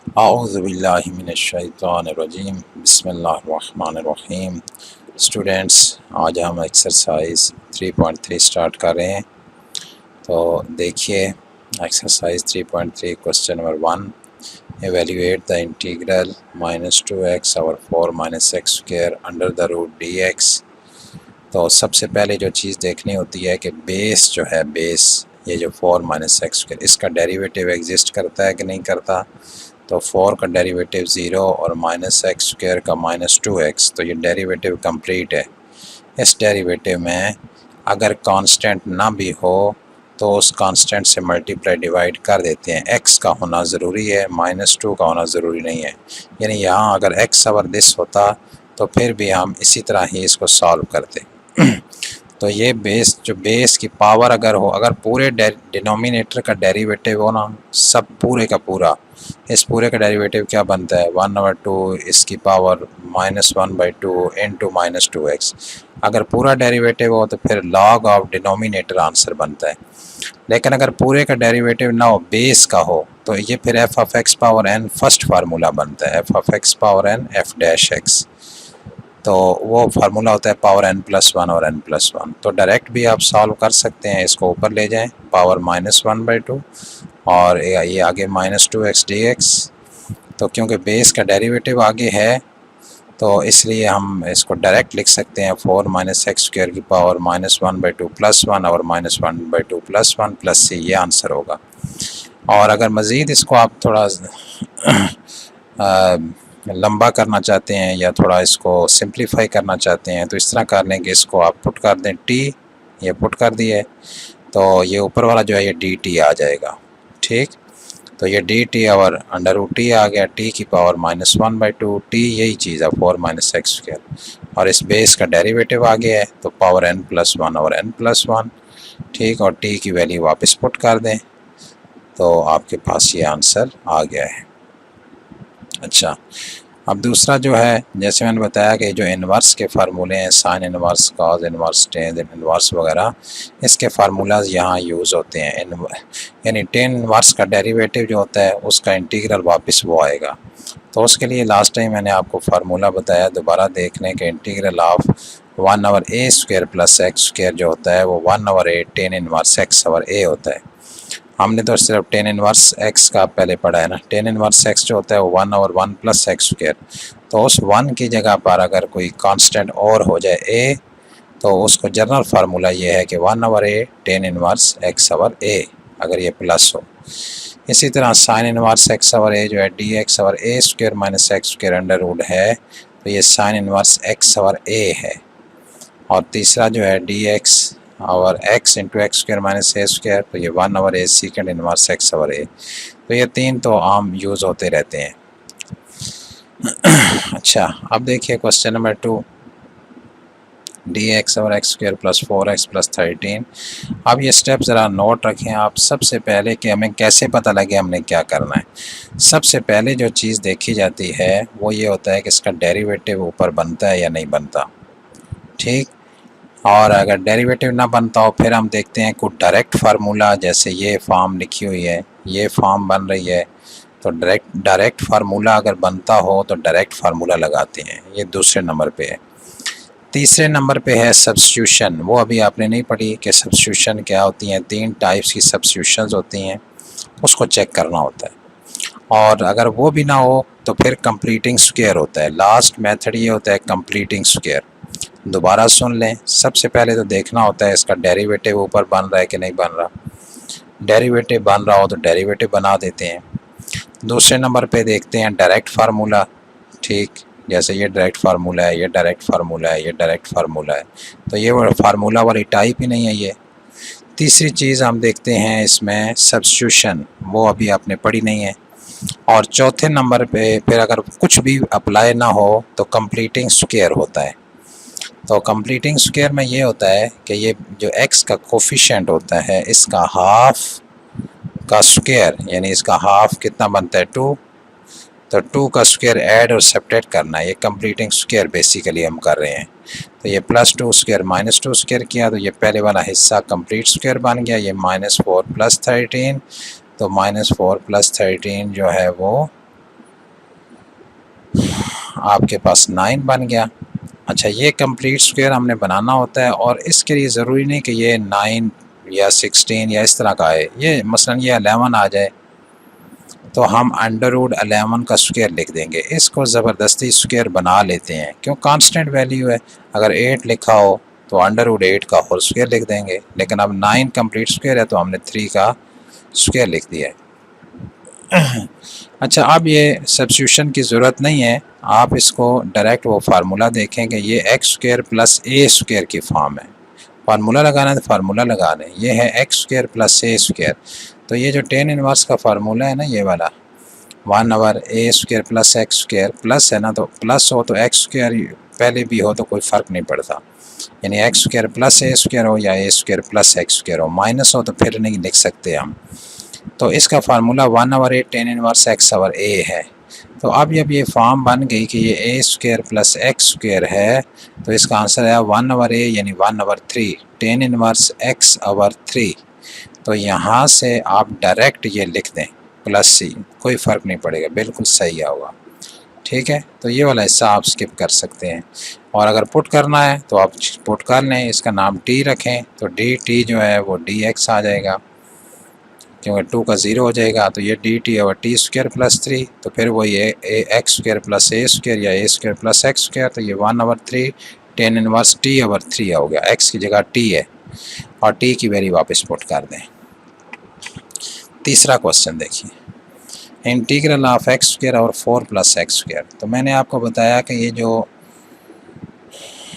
आऊज़ुबिल्लाहिमिनश्शैतानिर्रजीम बिस्मिल्लाहिर्रहमानिर्रहीम। स्टूडेंट्स, आज हम एक्सरसाइज 3.3 स्टार्ट कर रहे हैं। तो देखिए exercise 3.3 question number 1, evaluate the integral -2x over 4 - x square under the root dx। तो सबसे पहले जो चीज़ देखनी होती है कि बेस जो है, बेस ये जो 4 - x स्क्वायर, इसका डेरिवेटिव एग्जिस्ट करता है कि नहीं करता। तो 4 का डेरिवेटिव 0 और -x स्क्वायर का -2x, तो ये डेरिवेटिव कंप्लीट है। इस डेरिवेटिव में अगर कांस्टेंट ना भी हो तो उस कांस्टेंट से मल्टीप्लाई डिवाइड कर देते हैं। x का होना ज़रूरी है, -2 का होना ज़रूरी नहीं है। यानी यहाँ अगर x ओवर दिस होता तो फिर भी हम इसी तरह ही इसको सॉल्व करते। तो ये बेस की पावर अगर हो, अगर पूरे डिनोमिनेटर का डेरिवेटिव हो ना, सब पूरे का पूरा, इस पूरे का डेरिवेटिव क्या बनता है, 1/2 इसकी पावर -1/2 इंटू -2x। अगर पूरा डेरिवेटिव हो तो फिर लॉग ऑफ डिनोमिनेटर आंसर बनता है। लेकिन अगर पूरे का डेरिवेटिव ना हो, बेस का हो, तो ये फिर f of x power n first formula बनता है, f of x power n f dash x। तो वो फार्मूला होता है पावर n+1 और n+1। तो डायरेक्ट भी आप सॉल्व कर सकते हैं, इसको ऊपर ले जाएं, पावर -1/2 और ये आगे -2x dx। तो क्योंकि बेस का डेरिवेटिव आगे है तो इसलिए हम इसको डायरेक्ट लिख सकते हैं, 4 - x स्क्वायर की पावर -1/2 +1 और -1/2 +1 प्लस c, ये आंसर होगा। और अगर मज़ीद इसको आप थोड़ा लंबा करना चाहते हैं या थोड़ा इसको सिंप्लीफाई करना चाहते हैं तो इस तरह कर लें कि इसको आप पुट कर दें t, ये पुट कर दिए तो ये ऊपर वाला जो है ये dt आ जाएगा। ठीक, तो ये dt और √t आ गया, t की पावर -1/2, t यही चीज़ है 4 - x स्क्वायर, और इस बेस का डेरिवेटिव आ गया है तो पावर n+1 और n+1। ठीक, और t की वैल्यू वापस पुट कर दें तो आपके पास ये आंसर आ गया है। अच्छा, अब दूसरा जो है, जैसे मैंने बताया कि जो इन्वर्स के फार्मूले हैं, sign inverse, cos inverse, tan inverse वगैरह, इसके फार्मूलाज यहाँ यूज़ होते हैं। यानी टेन इन्वर्स का डेरिवेटिव जो होता है उसका इंटीग्रल वापस वो आएगा। तो उसके लिए लास्ट टाइम मैंने आपको फार्मूला बताया, दोबारा देख लें कि integral of 1/a square plus x square जो होता है वो 1/a tan inverse x over a होता है। हमने तो सिर्फ टेन इन्वर्स x का पहले पढ़ा है ना। टेन इन्वर्स x जो होता है वो 1/1 प्लस x स्क्वायर। तो उस 1 की जगह पर अगर कोई कांस्टेंट और हो जाए a, तो उसको जनरल फार्मूला ये है कि 1/a tan inverse x over a, अगर ये प्लस हो। इसी तरह sine inverse x over a जो है dx over a square minus x square under root है, तो ये sine inverse x over a है। और तीसरा जो है dx और x into X square minus A square, तो ये 1/a secant inverse x over a। तो ये तीन तो आम यूज़ होते रहते हैं। अच्छा, अब देखिए question number 2, dx over x square plus 4x plus 13। अब ये स्टेप ज़रा नोट रखें आप। सबसे पहले कि हमें कैसे पता लगे हमने क्या करना है, सबसे पहले जो चीज़ देखी जाती है वो ये होता है कि इसका डेरिवेटिव ऊपर बनता है या नहीं बनता। ठीक, और अगर डेरिवेटिव ना बनता हो फिर हम देखते हैं कोई डायरेक्ट फार्मूला, जैसे ये फॉर्म लिखी हुई है, ये फॉर्म बन रही है, तो डायरेक्ट फार्मूला अगर बनता हो तो डायरेक्ट फार्मूला लगाते हैं। ये दूसरे नंबर पे है। तीसरे नंबर पे है सब्स्टिट्यूशन। वो अभी आपने नहीं पढ़ी कि सब्स्टिट्यूशन क्या होती हैं। 3 टाइप्स की सब्स्टिट्यूशंस होती हैं, उसको चेक करना होता है। और अगर वो भी ना हो तो फिर कंप्लीटिंग स्क्वायर होता है। लास्ट मेथड ये होता है कंप्लीटिंग स्क्वायर। दोबारा सुन लें, सबसे पहले तो देखना होता है इसका डेरिवेटिव ऊपर बन रहा है कि नहीं बन रहा। डेरिवेटिव बन रहा हो तो डेरिवेटिव बना देते हैं। दूसरे नंबर पे देखते हैं डायरेक्ट फार्मूला। ठीक, जैसे ये डायरेक्ट फार्मूला है, ये डायरेक्ट फार्मूला है, ये डायरेक्ट फार्मूला है, तो ये फार्मूला वाली टाइप ही नहीं है ये। तीसरी चीज़ हम देखते हैं इसमें सब्स्टिट्यूशन, वो अभी आपने पढ़ी नहीं है। और चौथे नंबर पे फिर अगर कुछ भी अप्लाई ना हो तो कंप्लीटिंग स्क्वायर होता है। तो कंप्लीटिंग स्क्वायर में ये होता है कि ये जो x का कोफिशिएंट होता है इसका हाफ का स्क्वायर, यानी इसका हाफ कितना बनता है 2, तो 2 का स्क्वायर ऐड और सब्ट्रैक्ट करना है। ये कंप्लीटिंग स्क्वायर बेसिकली हम कर रहे हैं। तो ये +2 स्क्वायर -2 स्क्वायर किया तो ये पहले वाला हिस्सा कंप्लीट स्क्वायर बन गया। ये -4 + 13, तो -4 + 13 जो है वो आपके पास 9 बन गया। अच्छा, ये कंप्लीट स्क्वायर हमने बनाना होता है और इसके लिए ज़रूरी नहीं कि ये 9 या 16 या इस तरह का है, ये मसलन ये 11 आ जाए तो हम अंडर रूट 11 का स्क्वायर लिख देंगे। इसको ज़बरदस्ती स्क्वायर बना लेते हैं, क्यों, कांस्टेंट वैल्यू है। अगर 8 लिखा हो तो अंडर रूट 8 का होल स्क्वायर लिख देंगे, लेकिन अब 9 कंप्लीट स्क्वायर है तो हमने 3 का स्क्वायर लिख दिया है। अच्छा, अब ये सब्स्टिट्यूशन की ज़रूरत नहीं है, आप इसको डायरेक्ट वो फार्मूला देखेंगे, ये एक्स स्क्वायर प्लस ए स्क्वायर की फॉर्म है। फार्मूला लगाना है तो फार्मूला लगा लें, ये है एक्स स्क्वायर प्लस ए स्क्वायर। तो ये जो टेन इनवर्स का फार्मूला है ना, ये वाला 1/a square plus x square, plus है ना, तो प्लस हो तो एक्स स्क्वायर पहले भी हो तो कोई फ़र्क नहीं पड़ता, यानी एक्स स्क्वायर प्लस ए स्क्वायर हो या ए स्क्वायर प्लस एक्स स्क्वायर हो, माइनस हो तो फिर नहीं लिख सकते हम। तो इसका formula 1/a tan inverse x/a है। तो अब जब ये फॉर्म बन गई कि ये ए स्क्वायर प्लस एक्स स्क्वायर है, तो इसका आंसर है 1/a यानी 1/3 टेन इनवर्स x/3। तो यहाँ से आप डायरेक्ट ये लिख दें प्लस सी, कोई फ़र्क नहीं पड़ेगा, बिल्कुल सही होगा। ठीक है, तो ये वाला हिस्सा आप स्किप कर सकते हैं। और अगर पुट करना है तो आप पुट कर लें, इसका नाम टी रखें, तो डी टी जो है वो डी एक्स आ जाएगा, क्योंकि 2 का 0 हो जाएगा। तो ये D T over T square plus 3, तो फिर वही एक्स स्क्वायर प्लस ए स्क्वायर या ए स्क्वायर प्लस एक्स स्क्वायर, तो ये 1/3 टेन इनवर्स t/3 हो गया। एक्स की जगह टी है और टी की वैल्यू वापस पुट कर दें। तीसरा क्वेश्चन देखिए, इंटीग्रल ऑफ एक्स स्क्वायर और 4 प्लस एक्स स्क्वायर। तो मैंने आपको बताया कि ये जो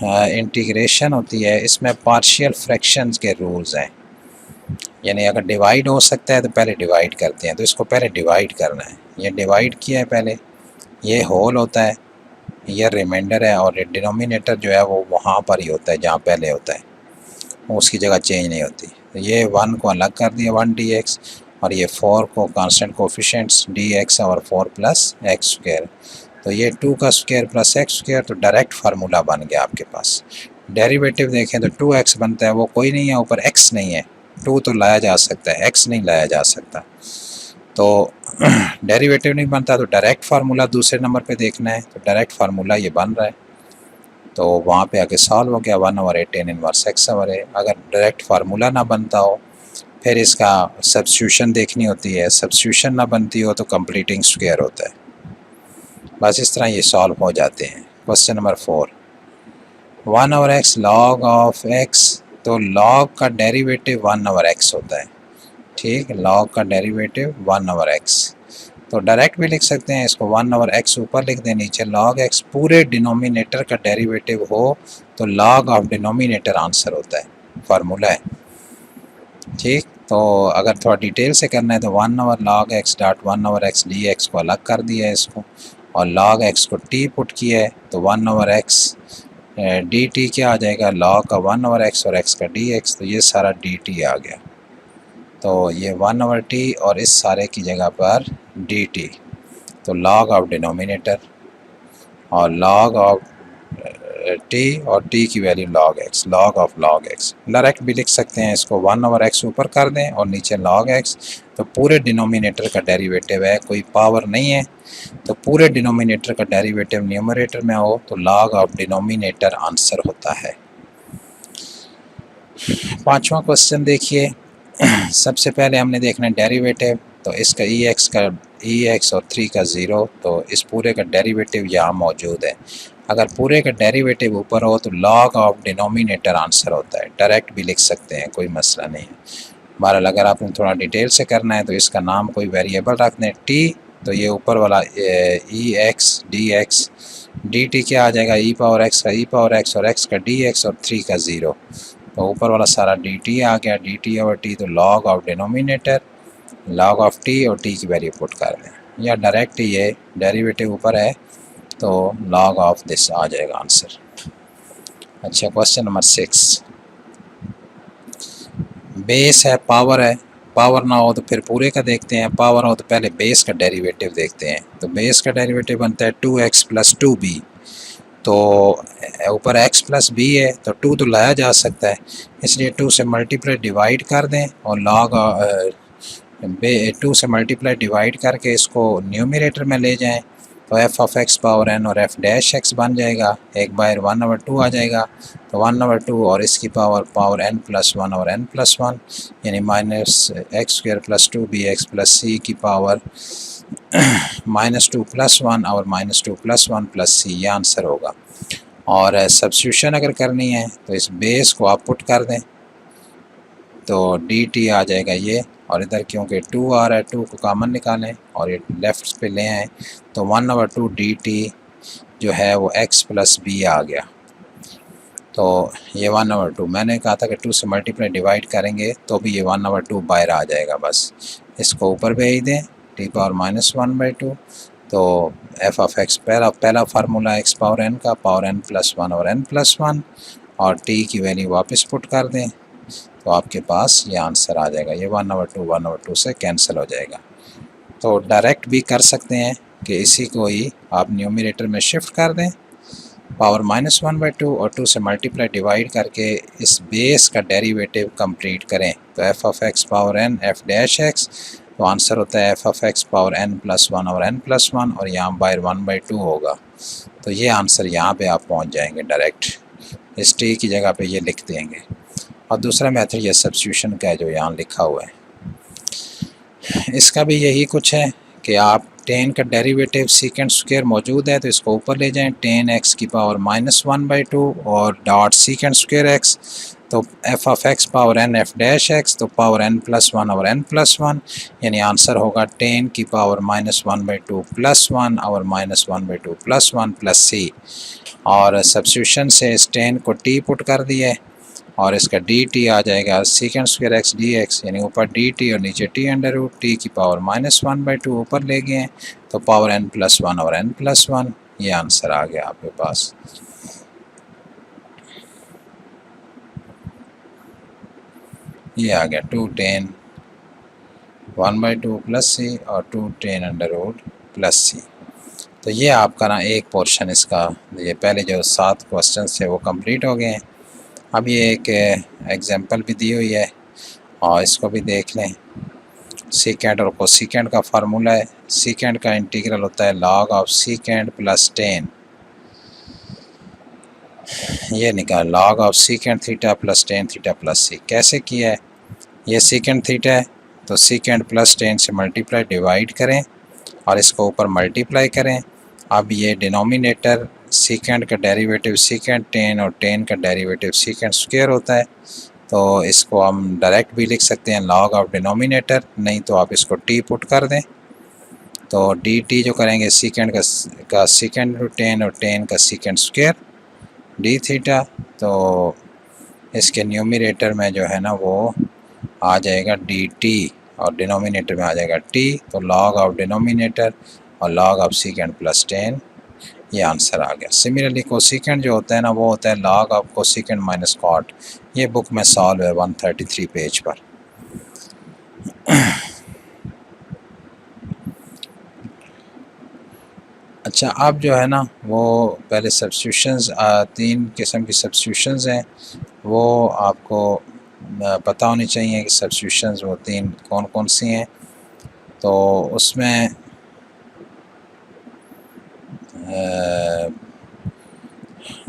इंटीग्रेशन होती है इसमें पार्शियल फ्रैक्शंस के रूल्स हैं, यानी अगर डिवाइड हो सकता है तो पहले डिवाइड करते हैं, तो इसको पहले डिवाइड करना है। ये डिवाइड किया है पहले, ये होल होता है, ये रिमाइंडर है, और डिनोमिनेटर जो है वो वहाँ पर ही होता है जहाँ पहले होता है, उसकी जगह चेंज नहीं होती। तो ये 1 को अलग कर दिया 1 dx, और ये 4 को कांस्टेंट कोफिशिएंट्स dx और 4 प्लस एक्स स्क्वायर। तो ये 2 का स्क्वायर प्लस एक्स स्क्वायर, तो डायरेक्ट फार्मूला बन गया आपके पास। डेरिवेटिव देखें तो 2x बनता है, वो कोई नहीं है, ऊपर x नहीं है, 2 तो लाया जा सकता है, x नहीं लाया जा सकता। तो डेरिवेटिव नहीं बनता तो डायरेक्ट फार्मूला दूसरे नंबर पे देखना है, तो डायरेक्ट फार्मूला ये बन रहा है, तो वहाँ पे आके सॉल्व हो गया 1/a टेन इनवर्स x/a। अगर डायरेक्ट फार्मूला ना बनता हो फिर इसका सब्स्टिट्यूशन देखनी होती है, सब्स्टिट्यूशन ना बनती हो तो कंप्लीटिंग स्क्वायर होता है। बस इस तरह ये सॉल्व हो जाते हैं। Question number 4, 1/x log of x, तो log का डेरिवेटिव 1/x होता है। ठीक, log का डेरिवेटिव 1/x, तो डायरेक्ट भी लिख सकते हैं इसको, 1/x ऊपर लिख दें, नीचे log x। पूरे डिनोमिनेटर का डेरिवेटिव हो तो log ऑफ डिनोमिनेटर आंसर होता है, फार्मूला है। ठीक, तो अगर थोड़ा डिटेल से करना है तो 1/log x dot 1/x dx को अलग कर दिया है इसको, और log x को t पुट किया है, तो 1/x dt क्या आ जाएगा, log का 1/x और x का dx, तो ये सारा dt आ गया। तो ये 1/t और इस सारे की जगह पर dt, तो log ऑफ डिनोमिनेटर और log ऑफ t और t की value log x, log of log x। Direct भी लिख सकते हैं इसको, 1/x ऊपर कर दें और नीचे log x। तो पूरे डिनोमिनेटर का डेरिवेटिव है, कोई पावर नहीं है, तो पूरे डिनोमिनेटर का डेरिवेटिव न्यूमरेटर में हो तो log ऑफ डिनोमिनेटर आंसर होता है। पांचवा क्वेश्चन देखिए, सबसे पहले हमने देखना है डेरिवेटिव, तो इसका एक्स और 3 का 0, तो इस पूरे का डेरिवेटिव यहाँ मौजूद है। अगर पूरे का डेरिवेटिव ऊपर हो तो log ऑफ डिनोमिनेटर आंसर होता है, डायरेक्ट भी लिख सकते हैं, कोई मसला नहीं है। बहरहाल अगर आपने थोड़ा डिटेल से करना है तो इसका नाम कोई वेरिएबल रख दें t, तो ये ऊपर वाला ex dx, dt क्या आ जाएगा, e पावर x का e पावर x और x का dx और 3 का 0, तो ऊपर वाला सारा dt आ गया, dt ओवर t, तो log of denominator log of t और t की वैल्यू पुट कर दें, या डायरेक्ट ये डेरिवेटिव ऊपर है तो log ऑफ दिस आ जाएगा आंसर। अच्छा, क्वेश्चन नंबर 6, बेस है, पावर है, पावर ना हो तो फिर पूरे का देखते हैं, पावर हो तो पहले बेस का डेरिवेटिव देखते हैं। तो बेस का डेरिवेटिव बनता है 2x प्लस 2b, तो ऊपर x प्लस b है तो 2 तो लाया जा सकता है, इसलिए 2 से मल्टीप्लाई डिवाइड कर दें और log 2 से मल्टीप्लाई डिवाइड करके इसको न्यूमरेटर में ले जाएं, तो F of X power N और एफ डैश एक्स बन जाएगा, एक बार 1/2 आ जाएगा, तो 1/2 और इसकी पावर एन प्लस 1 और एन प्लस 1 यानी minus X square plus 2 B X plus C की पावर -2 + 1 और -2 + 1 + सी, ये आंसर होगा। और सब्स्टिट्यूशन अगर करनी है तो इस बेस को आप पुट कर दें तो डी टी आ जाएगा ये, और इधर क्योंकि 2 आ रहा है 2 को कॉमन निकालें और ये लेफ्ट पे ले आएँ तो 1/2 डी टी जो है वो x + b आ गया। तो ये 1/2 मैंने कहा था कि 2 से मल्टीप्लाई डिवाइड करेंगे तो भी ये 1/2 बाहर आ जाएगा, बस इसको ऊपर भेज दें t⁻−1/2। तो एफ ऑफ एक्स पहला फार्मूला x पावर n का पावर n + 1 और n + 1 और t की वैल्यू वापस पुट कर दें तो आपके पास ये आंसर आ जाएगा। ये 1/2 से कैंसिल हो जाएगा। तो डायरेक्ट भी कर सकते हैं कि इसी को ही आप न्यूमरेटर में शिफ्ट कर दें, पावर -1/2 और 2 से मल्टीप्लाई डिवाइड करके इस बेस का डेरिवेटिव कंप्लीट करें तो F of X power n F dash x, तो आंसर होता है F of X power n + 1 और n + 1 और यहाँ बाहर 1/2 होगा। तो ये आंसर यहाँ पे आप पहुँच जाएंगे डायरेक्ट, इस टी की जगह पे ये लिख देंगे। और दूसरा मेथड ये सब्स्टिट्यूशन का है जो यहाँ लिखा हुआ है, इसका भी यही कुछ है कि आप tan का डेरिवेटिव सीकेंड स्क्वायर मौजूद है तो इसको ऊपर ले जाएं, tan x की पावर -1/2 और डॉट सीकेंड स्क्वायर x, तो F of X power n F dash x, तो पावर n + 1 और n + 1 यानी आंसर होगा tan की पावर -1/2 + 1 और -1/2 + 1 + c। और सब्स्टिट्यूशन से इस tan को t पुट कर दिए और इसका डी टी आ जाएगा secant square x D x, यानी ऊपर डी टी और नीचे t की पावर -1/2 ऊपर ले गए तो पावर n + 1 और n + 1, ये आंसर आ गया आपके पास। ये आ गया 2 tan 1/2 + c और 2 tan √ + c। तो ये आपका ना एक पोर्शन इसका, ये पहले जो 7 क्वेश्चन थे वो कंप्लीट हो गए हैं। अब ये एक एग्जांपल भी दी हुई है और इसको भी देख लें। सीकेंड और कोसीकेंड का फार्मूला है, सीकेंड का इंटीग्रल होता है log ऑफ सीकेंड प्लस tan, ये निकाल log of secant theta plus tan theta plus c। कैसे किया है, ये सीकेंड थीटा है तो सीकेंड प्लस tan से मल्टीप्लाई डिवाइड करें और इसको ऊपर मल्टीप्लाई करें। अब ये डिनोमिनेटर सीकेंड का डेरिवेटिव सीकेंड tan और tan का डेरिवेटिव सीकेंड स्क्वायर होता है, तो इसको हम डायरेक्ट भी लिख सकते हैं log ऑफ डिनोमिनेटर, नहीं तो आप इसको t पुट कर दें तो dt जो करेंगे सीकेंड का सीकेंड tan और tan का सीकेंड स्क्वायर d थीटा, तो इसके न्यूमरेटर में जो है ना वो आ जाएगा dt और डिनोमिनेटर में आ जाएगा t, तो log ऑफ डिनोमिनेटर और log ऑफ सीकेंड प्लस tan, ये आंसर आ गया। सिमिलरली कोसीकेंड जो होता है ना वो होता है log ऑफ कोसीकेंड माइनस कॉट, ये बुक में सॉल्व है 133 पेज पर। अच्छा, अब जो है ना वो पहले सब्स्टिट्यूशंस, 3 किस्म की सब्स्टिट्यूशंस हैं, वो आपको पता होनी चाहिए कि सब्स्टिट्यूशंस वो 3 कौन कौन सी हैं। तो उसमें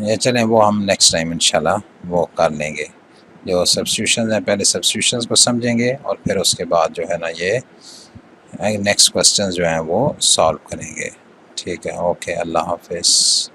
ये चलें वो हम नेक्स्ट टाइम इंशाल्लाह वो कर लेंगे। जो सब्स्टिट्यूशंस हैं पहले सब्स्टिट्यूशंस को समझेंगे और फिर उसके बाद जो है ना ये नेक्स्ट क्वेश्चंस जो हैं वो सॉल्व करेंगे। ठीक है, ओके, अल्लाह हाफिज़।